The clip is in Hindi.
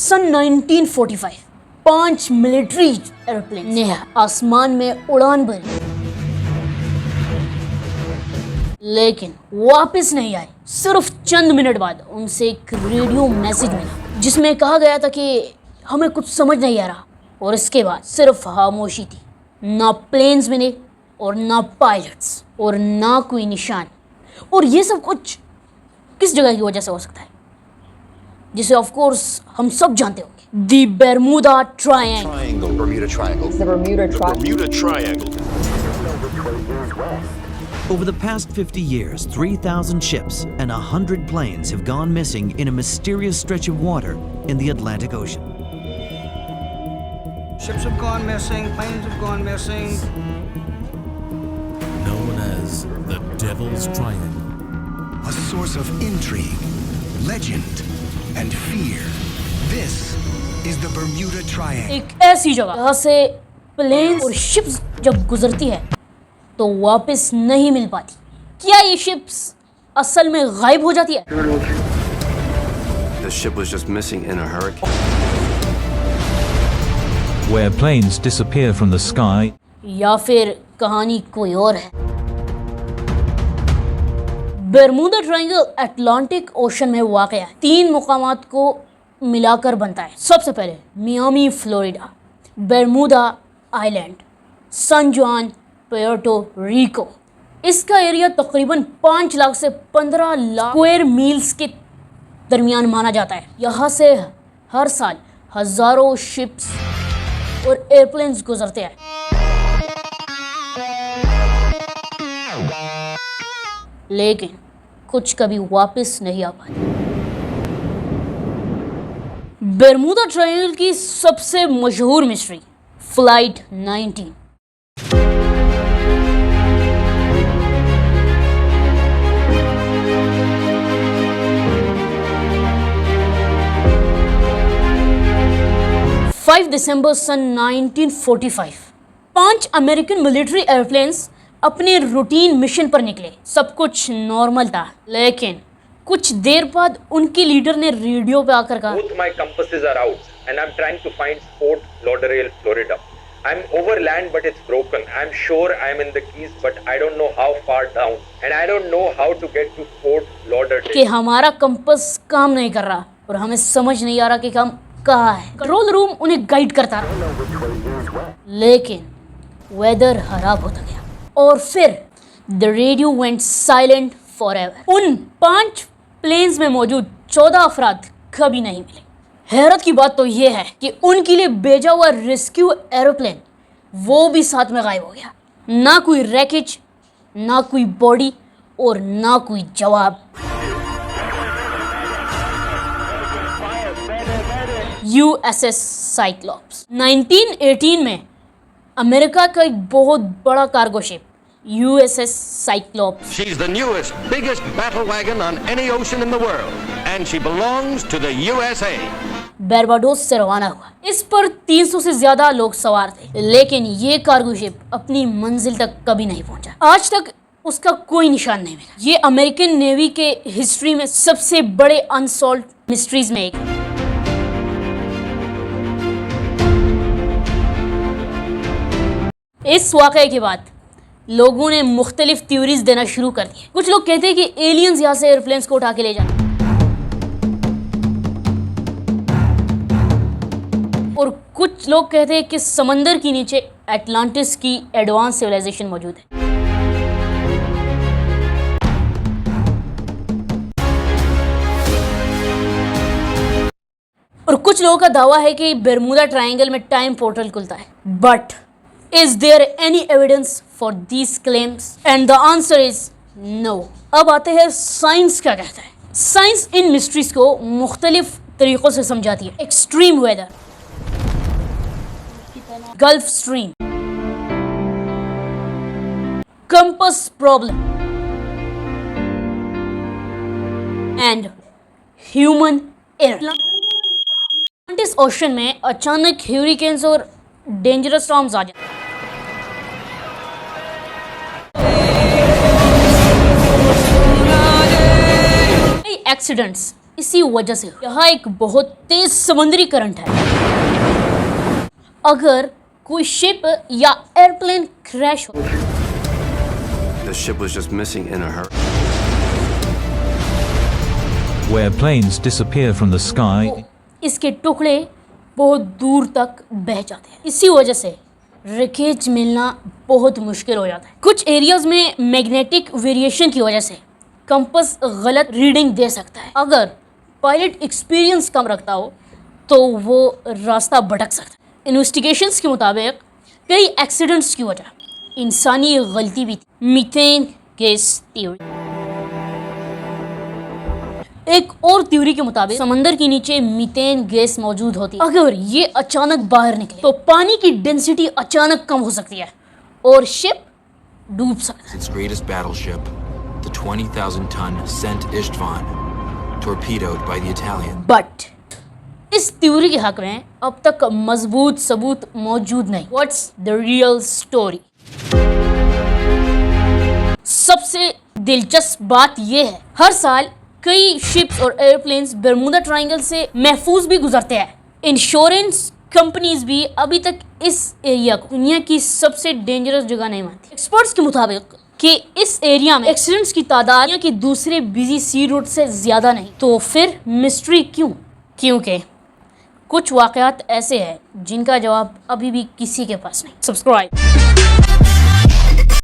सन 1945 5 मिलिट्री एयरप्लेन ने आसमान में उड़ान भरी, लेकिन वापस नहीं आए। सिर्फ चंद मिनट बाद उनसे एक रेडियो मैसेज मिला जिसमें कहा गया था कि हमें कुछ समझ नहीं आ रहा, और इसके बाद सिर्फ खामोशी थी। ना प्लेन्स मिले और ना पायलट्स और ना कोई निशान। और ये सब कुछ किस जगह की वजह से हो सकता है, जिसे ऑफ कोर्स हम सब जानते होंगे, दी बर्मुदा triangle. Bermuda Triangle. The Bermuda Triangle. Bermuda Triangle. Over the past 50 years, 3,000 ships and 100 planes have gone missing in a mysterious stretch of water in the Atlantic Ocean. Ships have gone missing, planes have gone missing. Known as the Devil's Triangle. A source of intrigue, legend, and fear. This is the Bermuda Triangle. एक ऐसी जगह जहाँ से प्लेन और शिप्स जब गुजरती है तो वापस नहीं मिल पाती। क्या ये शिप्स असल में गायब हो जाती है, The ship was just missing in a hurricane. Where planes disappear from the sky, या फिर कहानी कोई और है? बर्मुदा ट्रायंगल अटलांटिक ओशन में वाक़ है। 3 मुकामात को मिलाकर बनता है। सबसे पहले मियामी फ्लोरिडा, बर्मुदा आइलैंड, सन जुआन, पुएर्टो रिको। इसका एरिया तकरीबन 5 लाख से 15 लाख स्क्वायर मील्स के दरमियान माना जाता है। यहाँ से हर साल हज़ारों शिप्स और एयरप्लेन्स गुजरते हैं। लेकिन कुछ कभी वापस नहीं आ पाते। बर्मुदा ट्रायंगल की सबसे मशहूर मिस्ट्री, फ्लाइट 19। दिसंबर सन 1945 5 अमेरिकन मिलिट्री एयरप्लेन्स अपने रूटीन मिशन पर निकले। सब कुछ नॉर्मल था, लेकिन कुछ देर बाद उनके लीडर ने रेडियो पे आकर कहा, Both my compasses are out and I'm trying to find Fort Lauderdale, Florida. I'm over land but it's broken. I'm sure I'm in the Keys but I don't know how far down and I don't know how to get to Fort Lauderdale. कि हमारा कंपास काम नहीं कर रहा और हमें समझ नहीं आ रहा कि हम कहाँ है। कंट्रोल रूम उन्हें गाइड करता रहा, लेकिन वेदर खराब होता गया और फिर the radio went silent forever. उन 5 प्लेन्स में मौजूद 14 अफराद कभी नहीं मिले। हैरत की बात तो यह है कि उनके लिए भेजा हुआ रेस्क्यू एरोप्लेन वो भी साथ में गायब हो गया। ना कोई रैकेज, ना कोई बॉडी और ना कोई जवाब। यूएसएस साइक्लॉप्स 1918 में अमेरिका का एक बहुत बड़ा cargo ship USS Cyclops. She's the newest, biggest battle wagon on any ocean in the world, and she belongs to the USA. Barbados से रवाना हुआ। इस पर 300 से ज्यादा लोग सवार थे, लेकिन ये कार्गो शिप अपनी मंजिल तक कभी नहीं पहुंचा। आज तक उसका कोई निशान नहीं मिला। ये अमेरिकन नेवी के हिस्ट्री में सबसे बड़े अनसॉल्व्ड मिस्ट्रीज में एक है। इस वाक़े के बाद लोगों ने मुख्तलिफ थ्योरीज देना शुरू कर दिए। कुछ लोग कहते हैं कि एलियंस यहाँ से एयरप्लेन्स को उठा के ले जाते, और कुछ लोग कहते हैं कि समंदर के नीचे अटलांटिस की एडवांस सिविलाइजेशन मौजूद है। और कुछ लोगों का दावा है कि बर्मुदा ट्रायंगल में टाइम पोर्टल खुलता है। But is there any evidence for these claims? And the answer is no. अब आते हैं साइंस क्या कहता है। साइंस इन मिस्ट्रीज को मुख्तलिफ तरीक़ों से समझाती है। Extreme weather, Gulf Stream, compass problem and human error. Atlantis ocean में अचानक हरिकेन्स और डेंजरस स्टॉर्म्स आ जाते हैं। एक्सीडेंट्स इसी वजह से यहाँ एक बहुत तेज समुद्री करंट है। अगर कोई शिप या एयरप्लेन क्रैश हो, The ship was just missing in a hurricane. where planes disappear from the sky, इसके टुकड़े बहुत दूर तक बह जाते हैं। इसी वजह से रिकेज मिलना बहुत मुश्किल हो जाता है। कुछ एरियाज में मैग्नेटिक वेरिएशन की वजह से कंपास गलत रीडिंग दे सकता है। अगर पायलट एक्सपीरियंस कम रखता हो तो वो रास्ता भटक सकता है। इन्वेस्टिगेशंस के मुताबिक कई एक्सीडेंट्स की वजह इंसानी गलती भी थी। Methane gas theory. एक और थ्योरी के मुताबिक समंदर के नीचे मीथेन गैस मौजूद होती है। अगर ये अचानक बाहर निकले तो पानी की डेंसिटी अचानक कम हो सकती है और शिप डूब सकती है। Its greatest battleship, the 20,000-ton St. Istvan, torpedoed by the Italians. But इस थ्योरी के हक में अब तक मजबूत सबूत मौजूद नहीं। What's the real story? सबसे दिलचस्प बात यह है, हर साल कई शिप्स और एयरप्लेन्स बरमूडा ट्रायंगल से महफूज भी गुजरते हैं। इंश्योरेंस कंपनीज भी अभी तक इस एरिया को दुनिया की सबसे डेंजरस जगह नहीं मानती। एक्सपर्ट्स के मुताबिक कि इस एरिया में एक्सीडेंट्स की तादाद दुनिया के दूसरे बिजी सी रूट से ज़्यादा नहीं। तो फिर मिस्ट्री क्यों? क्योंकि कुछ वाक़यात ऐसे हैं जिनका जवाब अभी भी किसी के पास नहीं। सब्सक्राइब।